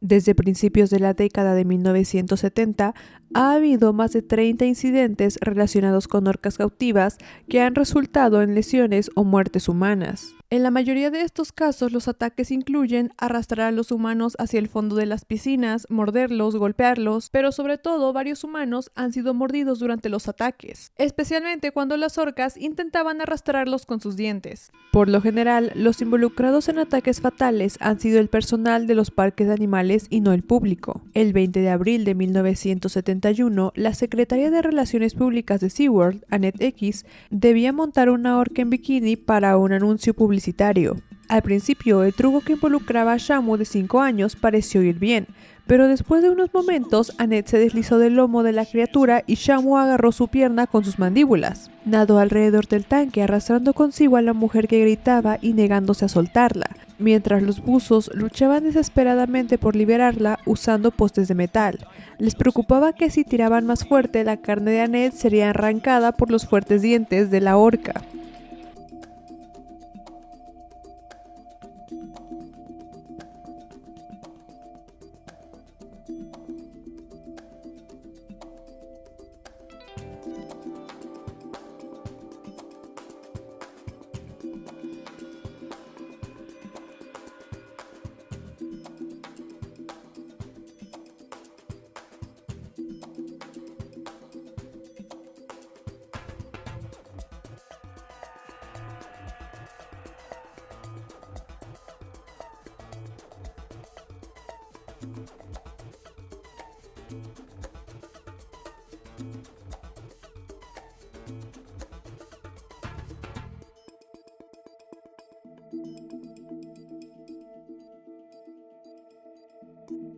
Desde principios de la década de 1970, ha habido más de 30 incidentes relacionados con orcas cautivas que han resultado en lesiones o muertes humanas. En la mayoría de estos casos, los ataques incluyen arrastrar a los humanos hacia el fondo de las piscinas, morderlos, golpearlos, pero sobre todo varios humanos han sido mordidos durante los ataques, especialmente cuando las orcas intentaban arrastrarlos con sus dientes. Por lo general, los involucrados en ataques fatales han sido el personal de los parques de animales y no el público. El 20 de abril de 1971, la secretaria de Relaciones Públicas de SeaWorld, Annette X, debía montar una orca en bikini para un anuncio publicitario. Al principio, el truco que involucraba a Shamu de 5 años pareció ir bien, pero después de unos momentos, Annette se deslizó del lomo de la criatura y Shamu agarró su pierna con sus mandíbulas. Nadó alrededor del tanque arrastrando consigo a la mujer que gritaba y negándose a soltarla, mientras los buzos luchaban desesperadamente por liberarla usando postes de metal. Les preocupaba que si tiraban más fuerte, la carne de Annette sería arrancada por los fuertes dientes de la orca.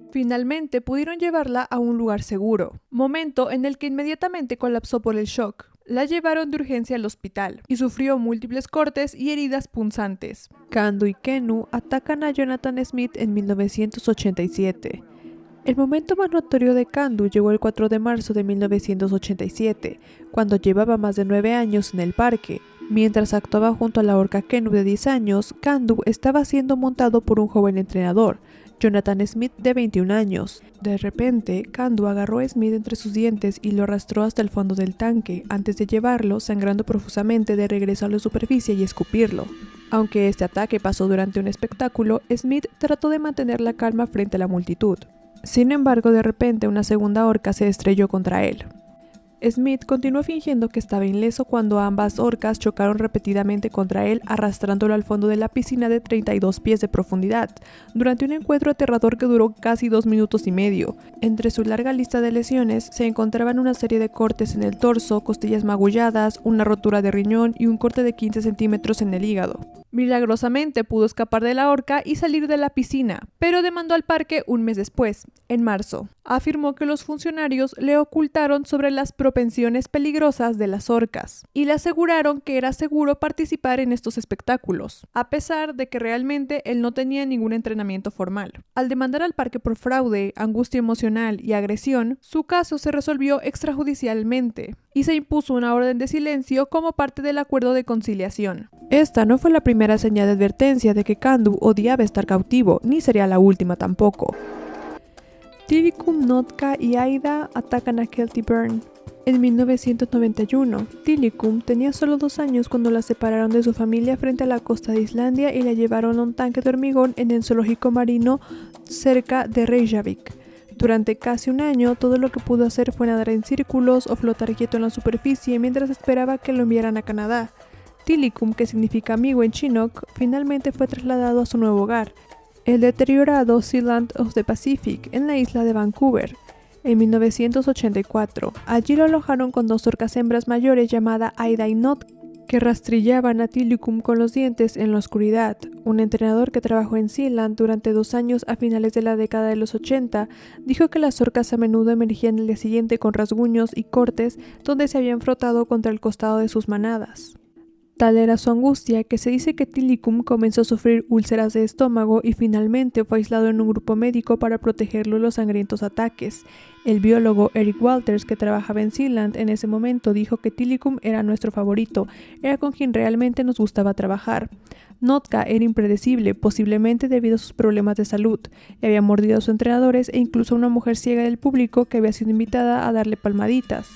Finalmente pudieron llevarla a un lugar seguro, momento en el que inmediatamente colapsó por el shock. La llevaron de urgencia al hospital y sufrió múltiples cortes y heridas punzantes. Kandu y Kenu atacan a Jonathan Smith en 1987. El momento más notorio de Kandu llegó el 4 de marzo de 1987, cuando llevaba más de 9 años en el parque. Mientras actuaba junto a la orca Kenu de 10 años, Kandu estaba siendo montado por un joven entrenador, Jonathan Smith, de 21 años. De repente, Kandu agarró a Smith entre sus dientes y lo arrastró hasta el fondo del tanque, antes de llevarlo, sangrando profusamente, de regreso a la superficie y escupirlo. Aunque este ataque pasó durante un espectáculo, Smith trató de mantener la calma frente a la multitud. Sin embargo, de repente una segunda orca se estrelló contra él. Smith continuó fingiendo que estaba ileso cuando ambas orcas chocaron repetidamente contra él, arrastrándolo al fondo de la piscina de 32 pies de profundidad, durante un encuentro aterrador que duró casi 2 minutos y medio. Entre su larga lista de lesiones se encontraban una serie de cortes en el torso, costillas magulladas, una rotura de riñón y un corte de 15 centímetros en el hígado. Milagrosamente pudo escapar de la orca y salir de la piscina, pero demandó al parque un mes después, en marzo. Afirmó que los funcionarios le ocultaron sobre las propensiones peligrosas de las orcas y le aseguraron que era seguro participar en estos espectáculos, a pesar de que realmente él no tenía ningún entrenamiento formal. Al demandar al parque por fraude, angustia emocional y agresión, su caso se resolvió extrajudicialmente y se impuso una orden de silencio como parte del acuerdo de conciliación. Esta no fue la primera señal de advertencia de que Kandu odiaba estar cautivo, ni sería la última tampoco. Tilikum, Notka y Aida atacan a Kelty Byrne. En 1991, Tilikum tenía solo 2 años cuando la separaron de su familia frente a la costa de Islandia y la llevaron a un tanque de hormigón en el zoológico marino cerca de Reykjavik. Durante casi un año, todo lo que pudo hacer fue nadar en círculos o flotar quieto en la superficie mientras esperaba que lo enviaran a Canadá. Tilikum, que significa amigo en Chinook, finalmente fue trasladado a su nuevo hogar, el deteriorado Sealand of the Pacific, en la isla de Vancouver, en 1984. Allí lo alojaron con 2 orcas hembras mayores llamadas Aida y Not, que rastrillaban a Tilikum con los dientes en la oscuridad. Un entrenador que trabajó en Sealand durante 2 años a finales de la década de los 80 dijo que las orcas a menudo emergían el día siguiente con rasguños y cortes donde se habían frotado contra el costado de sus manadas. Tal era su angustia que se dice que Tilikum comenzó a sufrir úlceras de estómago y finalmente fue aislado en un grupo médico para protegerlo de los sangrientos ataques. El biólogo Eric Walters, que trabajaba en Sealand en ese momento, dijo que Tilikum era nuestro favorito, era con quien realmente nos gustaba trabajar. Notka era impredecible, posiblemente debido a sus problemas de salud. Había mordido a sus entrenadores e incluso a una mujer ciega del público que había sido invitada a darle palmaditas.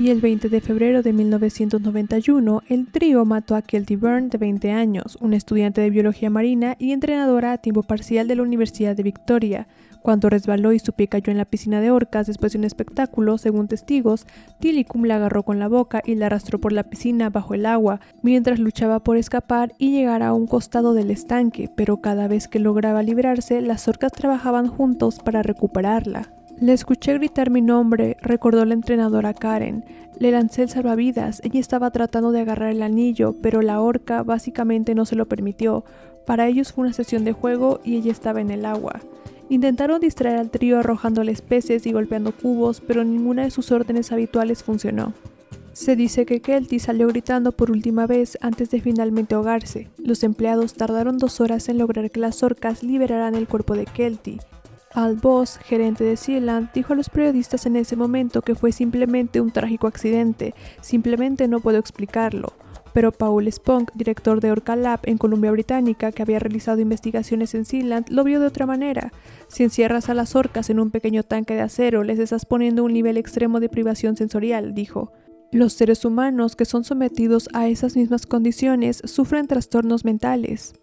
Y el 20 de febrero de 1991, el trío mató a Kelty Byrne, de 20 años, una estudiante de biología marina y entrenadora a tiempo parcial de la Universidad de Victoria. Cuando resbaló y su pie cayó en la piscina de orcas después de un espectáculo, según testigos, Tilikum la agarró con la boca y la arrastró por la piscina bajo el agua, mientras luchaba por escapar y llegar a un costado del estanque, pero cada vez que lograba librarse, las orcas trabajaban juntos para recuperarla. Le escuché gritar mi nombre, recordó la entrenadora Karen. Le lancé el salvavidas, ella estaba tratando de agarrar el anillo, pero la orca básicamente no se lo permitió. Para ellos fue una sesión de juego y ella estaba en el agua. Intentaron distraer al trío arrojándoles peces y golpeando cubos, pero ninguna de sus órdenes habituales funcionó. Se dice que Kelty salió gritando por última vez antes de finalmente ahogarse. Los empleados tardaron 2 horas en lograr que las orcas liberaran el cuerpo de Kelty. Al Voss, gerente de Sealand, dijo a los periodistas en ese momento que fue simplemente un trágico accidente, simplemente no puedo explicarlo. Pero Paul Spunk, director de Orca Lab en Columbia Británica, que había realizado investigaciones en Sealand, lo vio de otra manera. Si encierras a las orcas en un pequeño tanque de acero, les estás poniendo un nivel extremo de privación sensorial, dijo. Los seres humanos que son sometidos a esas mismas condiciones sufren trastornos mentales.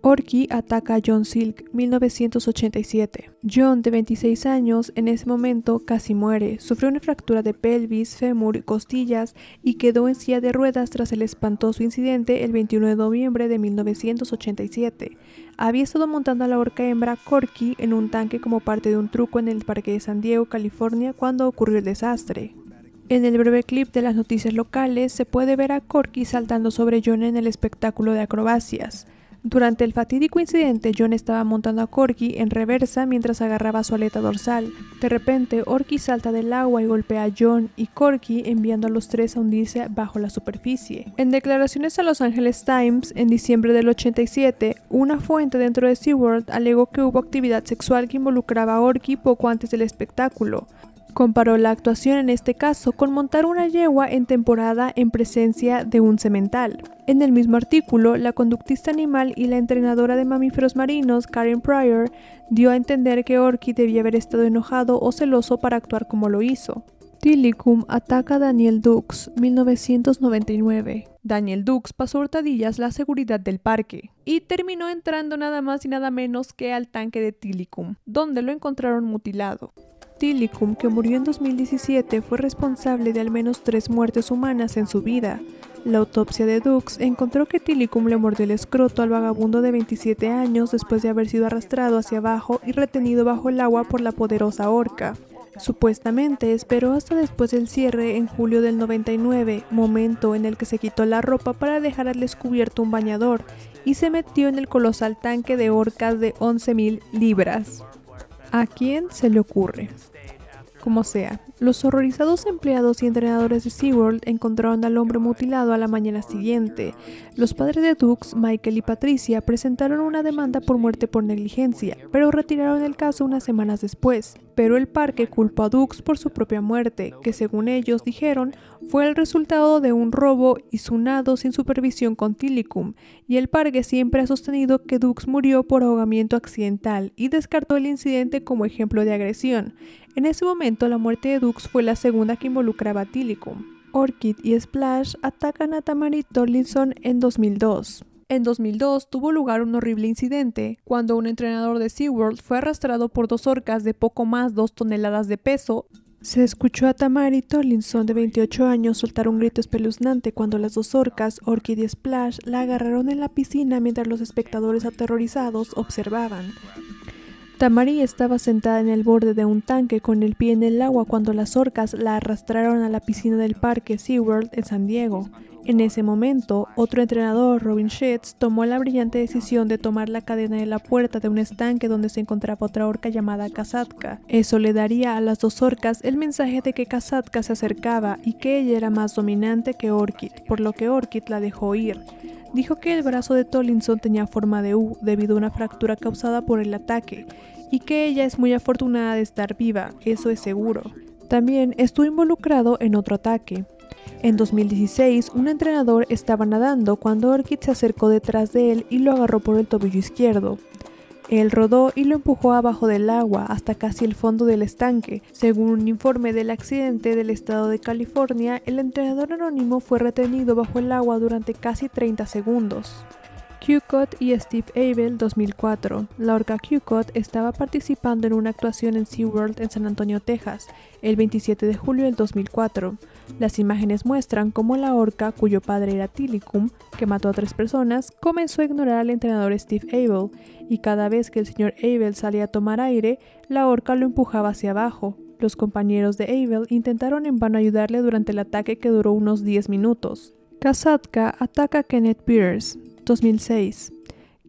Orky ataca a John Silk, 1987. John, de 26 años, en ese momento casi muere. Sufrió una fractura de pelvis, fémur y costillas y quedó en silla de ruedas tras el espantoso incidente el 21 de noviembre de 1987. Había estado montando a la orca hembra Corky en un tanque como parte de un truco en el parque de San Diego, California, cuando ocurrió el desastre. En el breve clip de las noticias locales se puede ver a Corky saltando sobre John en el espectáculo de acrobacias. Durante el fatídico incidente, John estaba montando a Corky en reversa mientras agarraba su aleta dorsal. De repente, Orky salta del agua y golpea a John y Corky, enviando a los tres a hundirse bajo la superficie. En declaraciones a Los Angeles Times, en diciembre del 87, una fuente dentro de SeaWorld alegó que hubo actividad sexual que involucraba a Orky poco antes del espectáculo. Comparó la actuación en este caso con montar una yegua en temporada en presencia de un semental. En el mismo artículo, la conductista animal y la entrenadora de mamíferos marinos, Karen Pryor, dio a entender que Orky debía haber estado enojado o celoso para actuar como lo hizo. Tilikum ataca a Daniel Dukes, 1999. Daniel Dukes pasó hurtadillas la seguridad del parque y terminó entrando nada más y nada menos que al tanque de Tilikum, donde lo encontraron mutilado. Tilikum, que murió en 2017, fue responsable de al menos 3 muertes humanas en su vida. La autopsia de Dukes encontró que Tilikum le mordió el escroto al vagabundo de 27 años después de haber sido arrastrado hacia abajo y retenido bajo el agua por la poderosa orca. Supuestamente esperó hasta después del cierre en julio del 99, momento en el que se quitó la ropa para dejar al descubierto un bañador y se metió en el colosal tanque de orcas de 11.000 libras. ¿A quién se le ocurre? Como sea, los horrorizados empleados y entrenadores de SeaWorld encontraron al hombre mutilado a la mañana siguiente. Los padres de Dukes, Michael y Patricia, presentaron una demanda por muerte por negligencia, pero retiraron el caso unas semanas después. Pero el parque culpó a Dukes por su propia muerte, que según ellos dijeron, fue el resultado de un robo y su nado sin supervisión con Tilikum, y el parque siempre ha sostenido que Dukes murió por ahogamiento accidental y descartó el incidente como ejemplo de agresión. En ese momento, la muerte de Dukes fue la segunda que involucraba a Tilikum. Orchid y Splash atacan a Tamari Torlinson en 2002. En 2002 tuvo lugar un horrible incidente cuando un entrenador de SeaWorld fue arrastrado por 2 orcas de poco más 2 toneladas de peso. Se escuchó a Tamari Torlinson, de 28 años, soltar un grito espeluznante cuando las 2 orcas, Orchid y Splash, la agarraron en la piscina mientras los espectadores aterrorizados observaban. Tamari estaba sentada en el borde de un tanque con el pie en el agua cuando las orcas la arrastraron a la piscina del parque SeaWorld en San Diego. En ese momento, otro entrenador, Robin Sheets, tomó la brillante decisión de tomar la cadena de la puerta de un estanque donde se encontraba otra orca llamada Kasatka. Eso le daría a las dos orcas el mensaje de que Kasatka se acercaba y que ella era más dominante que Orchid, por lo que Orchid la dejó ir. Dijo que el brazo de Tollinson tenía forma de U debido a una fractura causada por el ataque, y que ella es muy afortunada de estar viva, eso es seguro. También estuvo involucrado en otro ataque. En 2016, un entrenador estaba nadando cuando Orchid se acercó detrás de él y lo agarró por el tobillo izquierdo. Él rodó y lo empujó abajo del agua hasta casi el fondo del estanque. Según un informe del accidente del estado de California, el entrenador anónimo fue retenido bajo el agua durante casi 30 segundos. Cutcut y Steve Abel, 2004. La orca Cutcut estaba participando en una actuación en SeaWorld en San Antonio, Texas, el 27 de julio del 2004. Las imágenes muestran cómo la orca, cuyo padre era Tilikum, que mató a 3 personas, comenzó a ignorar al entrenador Steve Abel, y cada vez que el señor Abel salía a tomar aire, la orca lo empujaba hacia abajo. Los compañeros de Abel intentaron en vano ayudarle durante el ataque que duró unos 10 minutos. Kasatka ataca a Kenneth Peters, 2006.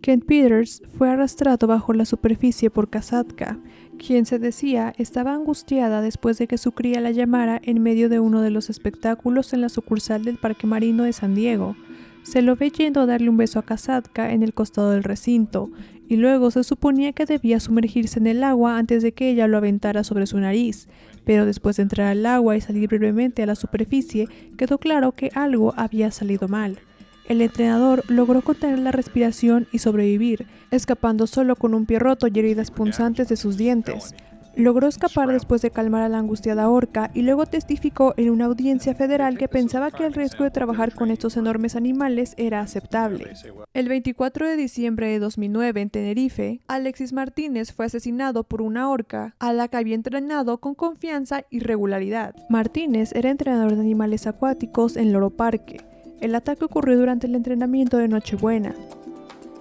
Kent Peters fue arrastrado bajo la superficie por Kasatka, quien se decía estaba angustiada después de que su cría la llamara en medio de uno de los espectáculos en la sucursal del Parque Marino de San Diego. Se lo ve yendo a darle un beso a Kasatka en el costado del recinto, y luego se suponía que debía sumergirse en el agua antes de que ella lo aventara sobre su nariz, pero después de entrar al agua y salir brevemente a la superficie, quedó claro que algo había salido mal. El entrenador logró contener la respiración y sobrevivir, escapando solo con un pie roto y heridas punzantes de sus dientes. Logró escapar después de calmar a la angustiada orca y luego testificó en una audiencia federal que pensaba que el riesgo de trabajar con estos enormes animales era aceptable. El 24 de diciembre de 2009 en Tenerife, Alexis Martínez fue asesinado por una orca a la que había entrenado con confianza y regularidad. Martínez era entrenador de animales acuáticos en Loro Parque. El ataque ocurrió durante el entrenamiento de Nochebuena.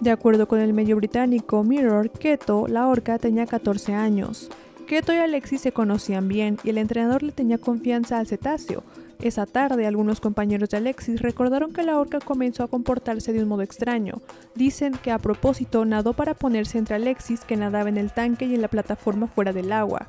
De acuerdo con el medio británico Mirror, Keto, la orca, tenía 14 años. Keto y Alexis se conocían bien y el entrenador le tenía confianza al cetáceo. Esa tarde, algunos compañeros de Alexis recordaron que la orca comenzó a comportarse de un modo extraño. Dicen que a propósito nadó para ponerse entre Alexis, que nadaba en el tanque, y en la plataforma fuera del agua,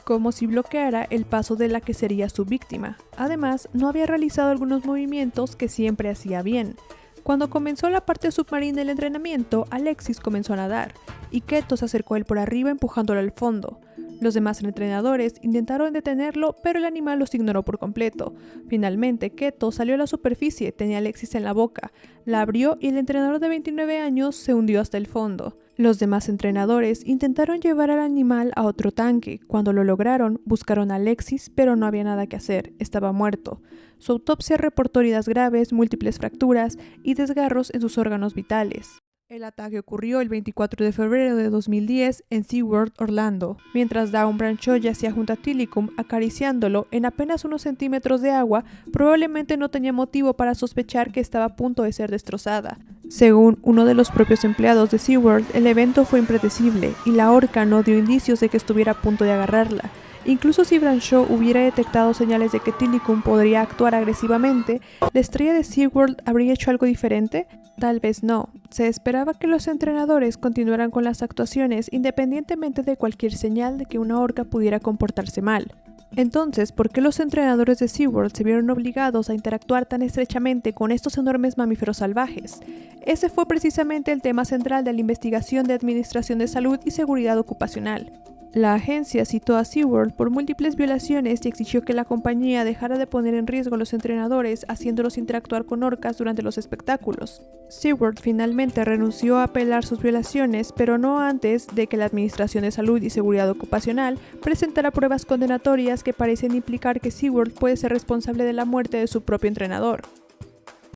como si bloqueara el paso de la que sería su víctima. Además, no había realizado algunos movimientos que siempre hacía bien. Cuando comenzó la parte submarina del entrenamiento, Alexis comenzó a nadar, y Keto se acercó a él por arriba empujándolo al fondo. Los demás entrenadores intentaron detenerlo, pero el animal los ignoró por completo. Finalmente, Keto salió a la superficie, tenía a Alexis en la boca, la abrió y el entrenador de 29 años se hundió hasta el fondo. Los demás entrenadores intentaron llevar al animal a otro tanque. Cuando lo lograron, buscaron a Alexis, pero no había nada que hacer, estaba muerto. Su autopsia reportó heridas graves, múltiples fracturas y desgarros en sus órganos vitales. El ataque ocurrió el 24 de febrero de 2010 en SeaWorld Orlando, mientras Dawn Brancheau yacía junto a Tilikum acariciándolo en apenas unos centímetros de agua. Probablemente no tenía motivo para sospechar que estaba a punto de ser destrozada. Según uno de los propios empleados de SeaWorld, el evento fue impredecible y la orca no dio indicios de que estuviera a punto de agarrarla. Incluso si Brancheau hubiera detectado señales de que Tilikum podría actuar agresivamente, ¿la estrella de SeaWorld habría hecho algo diferente? Tal vez no. Se esperaba que los entrenadores continuaran con las actuaciones independientemente de cualquier señal de que una orca pudiera comportarse mal. Entonces, ¿por qué los entrenadores de SeaWorld se vieron obligados a interactuar tan estrechamente con estos enormes mamíferos salvajes? Ese fue precisamente el tema central de la investigación de Administración de Salud y Seguridad Ocupacional. La agencia citó a SeaWorld por múltiples violaciones y exigió que la compañía dejara de poner en riesgo a los entrenadores haciéndolos interactuar con orcas durante los espectáculos. SeaWorld finalmente renunció a apelar sus violaciones, pero no antes de que la Administración de Salud y Seguridad Ocupacional presentara pruebas condenatorias que parecen implicar que SeaWorld puede ser responsable de la muerte de su propio entrenador.